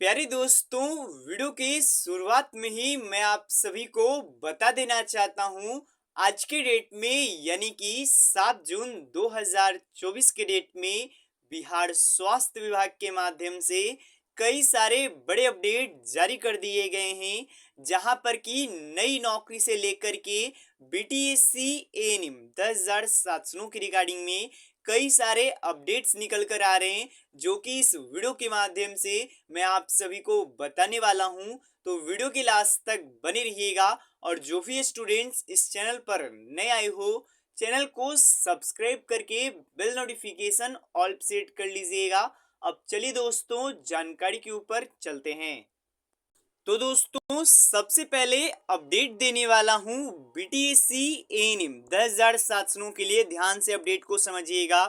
प्यारे दोस्तों, वीडियो की शुरुआत में ही मैं आप सभी को बता देना चाहता हूं। आज के डेट में यानी कि 7 जून 2024 के डेट में बिहार स्वास्थ्य विभाग के माध्यम से कई सारे बड़े अपडेट जारी कर दिए गए हैं। जहां पर कि नई नौकरी से लेकर के बीटीएससी एएनएम 10,000 शासनों की रिगार्डिंग में कई सारे अपडेट्स निकल कर आ रहे हैं, जो कि इस वीडियो के माध्यम से मैं आप सभी को बताने वाला हूं। तो वीडियो के लास्ट तक बने रहिएगा। और जो भी स्टूडेंट्स इस चैनल पर नए आए हो, चैनल को सब्सक्राइब करके बेल नोटिफिकेशन ऑल सेट कर लीजिएगा। अब चलिए दोस्तों, जानकारी के ऊपर चलते हैं। तो दोस्तों, सबसे पहले अपडेट देने वाला हूं बीटीएससी एएनएम 10,000 शासनों के लिए। ध्यान से अपडेट को समझिएगा।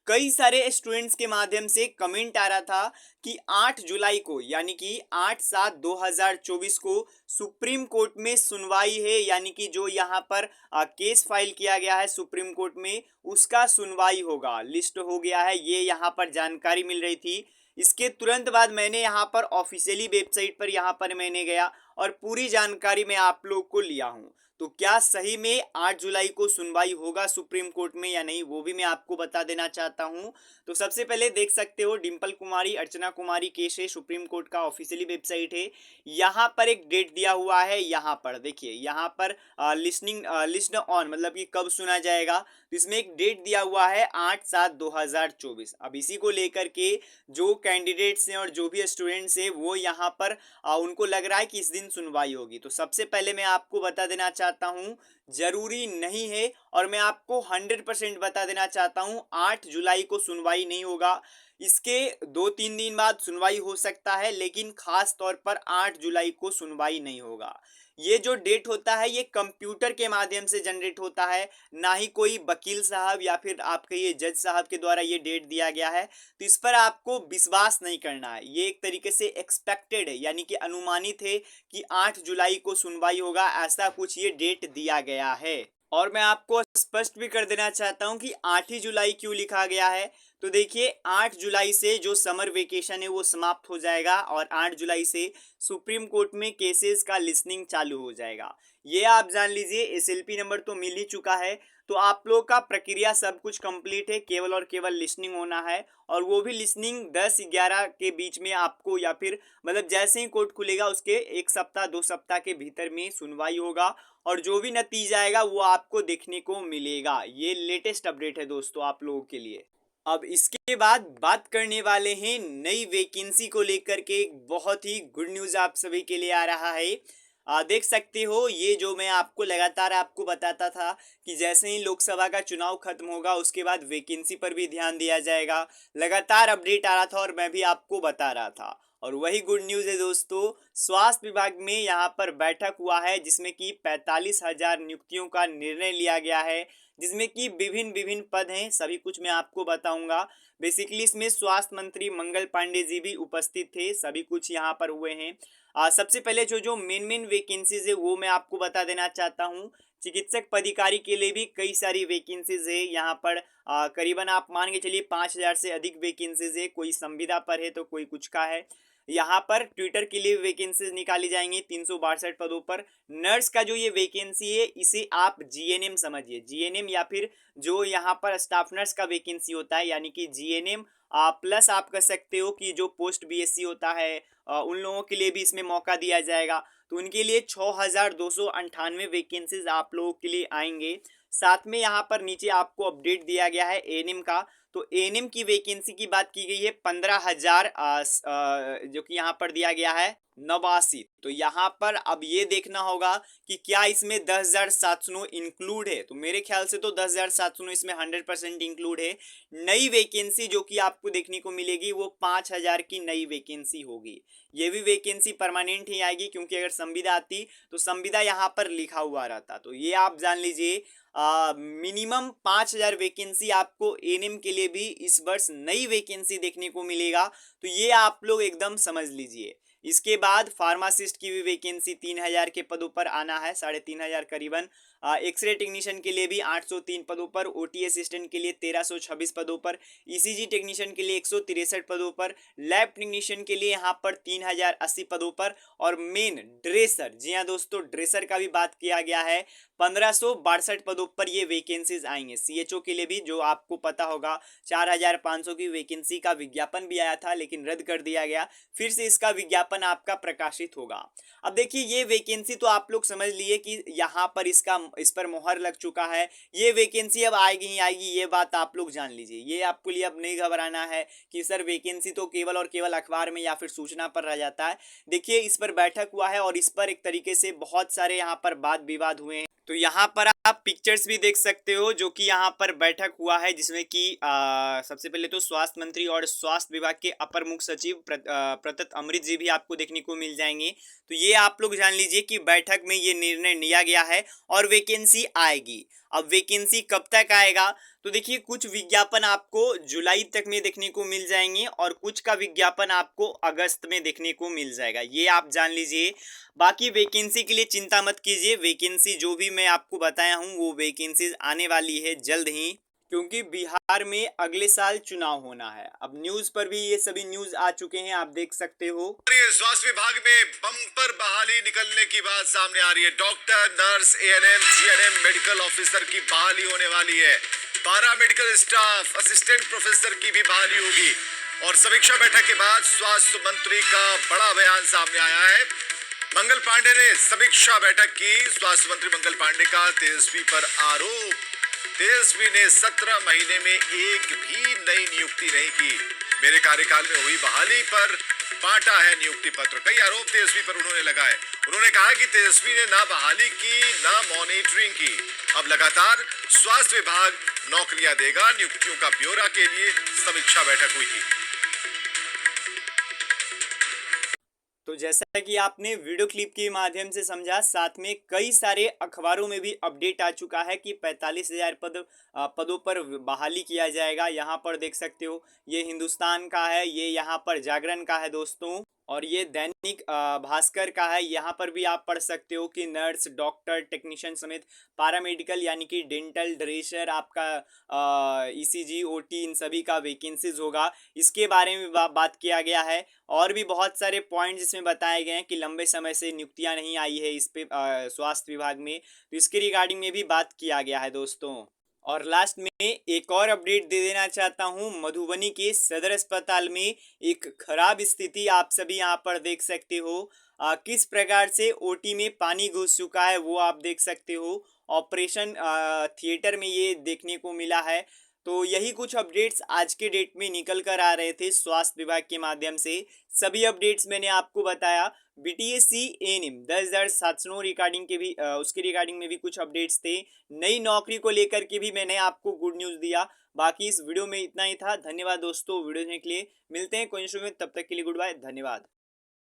कई सारे स्टूडेंट्स के माध्यम से कमेंट आ रहा था कि 8 जुलाई को यानी कि 8/7/2024 को सुप्रीम कोर्ट में सुनवाई है, यानी कि जो यहाँ पर केस फाइल किया गया है सुप्रीम कोर्ट में, उसका सुनवाई होगा, लिस्ट हो गया है, ये यहाँ पर जानकारी मिल रही थी। इसके तुरंत बाद मैंने यहाँ पर ऑफिशियली वेबसाइट पर यहाँ पर मैंने गया और पूरी जानकारी मैं आप लोग को लिया हूँ। तो क्या सही में 8 जुलाई को सुनवाई होगा सुप्रीम कोर्ट में या नहीं, वो भी मैं आपको बता देना चाहता हूं। तो सबसे पहले देख सकते हो, डिंपल कुमारी अर्चना कुमारी केस है, सुप्रीम कोर्ट का ऑफिशियली वेबसाइट है। यहाँ पर एक डेट दिया हुआ है, यहाँ पर देखिए, यहाँ पर लिस्ट ऑन मतलब कि कब सुना जाएगा। तो इसमें एक डेट दिया हुआ है 8/7/2024। अब इसी को लेकर के जो कैंडिडेट्स हैं और जो भी स्टूडेंट्स हैं वो यहाँ पर उनको लग रहा है कि इस दिन सुनवाई होगी। तो सबसे पहले मैं आपको बता देना चाहता हूँ, जरूरी नहीं है। और मैं आपको 100% बता देना चाहता हूँ, 8 जुलाई को सुनवाई नहीं होगा। इसके 2-3 दिन बाद सुनवाई हो सकता है, लेकिन खास तौर पर 8 जुलाई को सुनवाई नहीं होगा। ये जो डेट होता है ये कंप्यूटर के माध्यम से जनरेट होता है, ना ही कोई वकील साहब या फिर आपके ये जज साहब के द्वारा ये डेट दिया गया है। तो इस पर आपको विश्वास नहीं करना है। ये एक तरीके से एक्सपेक्टेड है, यानी कि अनुमानित है कि 8 जुलाई को सुनवाई होगा, ऐसा कुछ ये डेट दिया गया है। और मैं आपको स्पष्ट भी कर देना चाहता हूं कि 8 ही जुलाई क्यों लिखा गया है। तो देखिए, 8 जुलाई से जो समर वेकेशन है वो समाप्त हो जाएगा और 8 जुलाई से सुप्रीम कोर्ट में केसेस का लिसनिंग चालू हो जाएगा। ये आप जान लीजिए। एसएलपी नंबर तो मिल ही चुका है, तो आप लोग का प्रक्रिया सब कुछ कंप्लीट है, केवल और केवल लिसनिंग होना है। और वो भी लिसनिंग 10-11 के बीच में आपको, या फिर मतलब जैसे ही कोर्ट खुलेगा उसके 1 सप्ताह 2 सप्ताह के भीतर में सुनवाई होगा। और जो भी नतीजा आएगा वो आपको देखने को मिलेगा। ये लेटेस्ट अपडेट है दोस्तों आप लोगों के लिए। अब इसके बाद बात करने वाले हैं नई वैकेंसी को लेकर के। एक बहुत ही गुड न्यूज़ आप सभी के लिए आ रहा है। देख सकते हो, ये जो मैं आपको लगातार आपको बताता था कि जैसे ही लोकसभा का चुनाव खत्म होगा उसके बाद वैकेंसी पर भी ध्यान दिया जाएगा। लगातार अपडेट आ रहा था और मैं भी आपको बता रहा था। और वही गुड न्यूज़ है दोस्तों, स्वास्थ्य विभाग में यहाँ पर बैठक हुआ है जिसमें कि 45,000 नियुक्तियों का निर्णय लिया गया है, जिसमें कि विभिन्न विभिन्न पद हैं। सभी कुछ मैं आपको बताऊंगा। बेसिकली इसमें स्वास्थ्य मंत्री मंगल पांडे जी भी उपस्थित थे। सभी कुछ यहाँ पर हुए हैं। सबसे पहले जो जो मेन मेन वैकेंसीज है वो मैं आपको बता देना चाहता हूँ। चिकित्सक पदाधिकारी के लिए भी कई सारी वैकेंसीज है यहाँ पर। करीबन आप मान के चलिए 5,000 से अधिक वैकेंसीज है। कोई संविदा पर है तो कोई कुछ का है। यहाँ पर ट्विटर के लिए वैकेंसीज निकाली जाएंगी 362 पदों पर। नर्स का जो ये वैकेंसी है इसे आप जीएनएम समझिए, जीएनएम या फिर जो यहाँ पर स्टाफ नर्स का वैकेंसी होता है, यानी कि जीएनएम प्लस आप कह सकते हो कि जो पोस्ट बीएससी होता है उन लोगों के लिए भी इसमें मौका दिया जाएगा। तो उनके लिए 6,298 वैकेंसीज आप लोगों के लिए आएंगे। साथ में यहाँ पर नीचे आपको अपडेट दिया गया है एएनएम का। तो एएनएम की वैकेंसी की बात की गई है 15,000, जो कि यहाँ पर दिया गया है 89। तो यहाँ पर अब ये देखना होगा कि क्या इसमें 10,000 शासनों इंक्लूड है। तो मेरे ख्याल से तो 10,000 शासनों इसमें 100% इंक्लूड है। नई वैकेंसी जो कि आपको देखने को मिलेगी वो 5,000 की नई वैकेंसी होगी। ये भी वैकेंसी परमानेंट ही आएगी, क्योंकि अगर संविदा आती तो संविदा यहाँ पर लिखा हुआ रहता। तो ये आप जान लीजिए, मिनिमम 5,000 वैकेंसी आपको एएनएम के लिए भी इस वर्ष नई वैकेंसी देखने को मिलेगा। तो ये आप लोग एकदम समझ लीजिए। इसके बाद फार्मासिस्ट की भी वैकेंसी 3,000 के पदों पर आना है, 3,500 करीबन। एक्सरे टेक्नीशियन के लिए भी 803 पदों पर, ओटी असिस्टेंट के लिए 1326 पदों पर, ईसीजी टेक्नीशियन के लिए 163 पदों पर, लैब टेक्नीशियन के लिए यहाँ पर 3080 पदों पर, और मेन ड्रेसर, जी हाँ दोस्तों, ड्रेसर का भी बात किया गया है, 1562 पदों पर ये वैकेंसीज आएंगे। सीएचओ के लिए भी, जो आपको पता होगा, 4500 की वैकेंसी का विज्ञापन भी आया था लेकिन रद्द कर दिया गया, फिर से इसका विज्ञापन आपका प्रकाशित होगा। अब देखिए, ये वैकेंसी तो आप लोग समझ लिए कि यहाँ पर इस पर मोहर लग चुका है, ये वैकेंसी अब आएगी ही आएगी, ये बात आप लोग जान लीजिए। ये आपको लिए अब नहीं घबराना है कि सर वैकेंसी तो केवल और केवल अखबार में या फिर सूचना पर रह जाता है। देखिए, इस पर बैठक हुआ है और इस पर एक तरीके से बहुत सारे यहाँ पर वाद विवाद हुए हैं। तो यहाँ पर आप पिक्चर्स भी देख सकते हो, जो कि यहाँ पर बैठक हुआ है, जिसमें कि सबसे पहले तो स्वास्थ्य मंत्री और स्वास्थ्य विभाग के अपर मुख्य सचिव प्रतत अमृत जी भी आपको देखने को मिल जाएंगे। तो ये आप लोग जान लीजिए कि बैठक में ये निर्णय लिया गया है और वैकेंसी आएगी। अब वैकेंसी कब तक आएगा, तो देखिए, कुछ विज्ञापन आपको जुलाई तक में देखने को मिल जाएंगे और कुछ का विज्ञापन आपको अगस्त में देखने को मिल जाएगा, ये आप जान लीजिए। बाकी वैकेंसी के लिए चिंता मत कीजिए, वैकेंसी जो भी मैं आपको बताया हूँ वो वैकेंसीज आने वाली है जल्द ही, क्योंकि बिहार में अगले साल चुनाव होना है। अब न्यूज पर भी ये सभी न्यूज आ चुके हैं, आप देख सकते हो। स्वास्थ्य विभाग में बम्पर बहाली निकलने की बात सामने आ रही है। Doctor, nurse, ANM, GNM, medical officer की बहाली होने वाली है। पारा मेडिकल स्टाफ, असिस्टेंट प्रोफेसर की भी बहाली होगी। और समीक्षा बैठक के बाद स्वास्थ्य मंत्री का बड़ा बयान सामने आया है। मंगल पांडे ने समीक्षा बैठक की। स्वास्थ्य मंत्री मंगल पांडे का तेजस्वी पर आरोप। तेजस्वी ने 17 महीने में एक भी नई नियुक्ति नहीं की। मेरे कार्यकाल में हुई बहाली पर बांटा है नियुक्ति पत्र। कई आरोप तेजस्वी पर उन्होंने लगाए। उन्होंने कहा कि तेजस्वी ने ना बहाली की, ना मॉनिटरिंग की। अब लगातार स्वास्थ्य विभाग नौकरियां देगा। नियुक्तियों का ब्यौरा के लिए समीक्षा बैठक हुई थी। तो जैसा कि आपने वीडियो क्लिप के माध्यम से समझा, साथ में कई सारे अखबारों में भी अपडेट आ चुका है कि 45,000 पदों पर बहाली किया जाएगा। यहाँ पर देख सकते हो, ये हिंदुस्तान का है, ये यहाँ पर जागरण का है दोस्तों, और ये दैनिक भास्कर का है। यहाँ पर भी आप पढ़ सकते हो कि नर्स, डॉक्टर, टेक्नीशियन समेत पैरामेडिकल यानी कि डेंटल, ड्रेसर, आपका ईसीजी, ओटी, इन सभी का वैकेंसीज होगा। इसके बारे में बात किया गया है। और भी बहुत सारे पॉइंट जिसमें बताए गए हैं कि लंबे समय से नियुक्तियां नहीं आई है इस पे स्वास्थ्य विभाग में, तो इसके रिगार्डिंग में भी बात किया गया है दोस्तों। और लास्ट में एक और अपडेट दे देना चाहता हूं, मधुबनी के सदर अस्पताल में एक खराब स्थिति आप सभी यहां पर देख सकते हो। किस प्रकार से ओटी में पानी घुस चुका है वो आप देख सकते हो। ऑपरेशन थिएटर में ये देखने को मिला है। तो यही कुछ अपडेट्स आज के डेट में निकल कर आ रहे थे स्वास्थ्य विभाग के माध्यम से। सभी अपडेट्स मैंने आपको बताया। बीटीएससी एएनएम 10,700 रिगार्डिंग के भी उसके रिगार्डिंग में भी कुछ अपडेट्स थे। नई नौकरी को लेकर के भी मैंने आपको गुड न्यूज़ दिया। बाकी इस वीडियो में इतना ही था। धन्यवाद दोस्तों वीडियो देखने के लिए। मिलते हैं कोई इशू में, तब तक के लिए गुड बाय, धन्यवाद।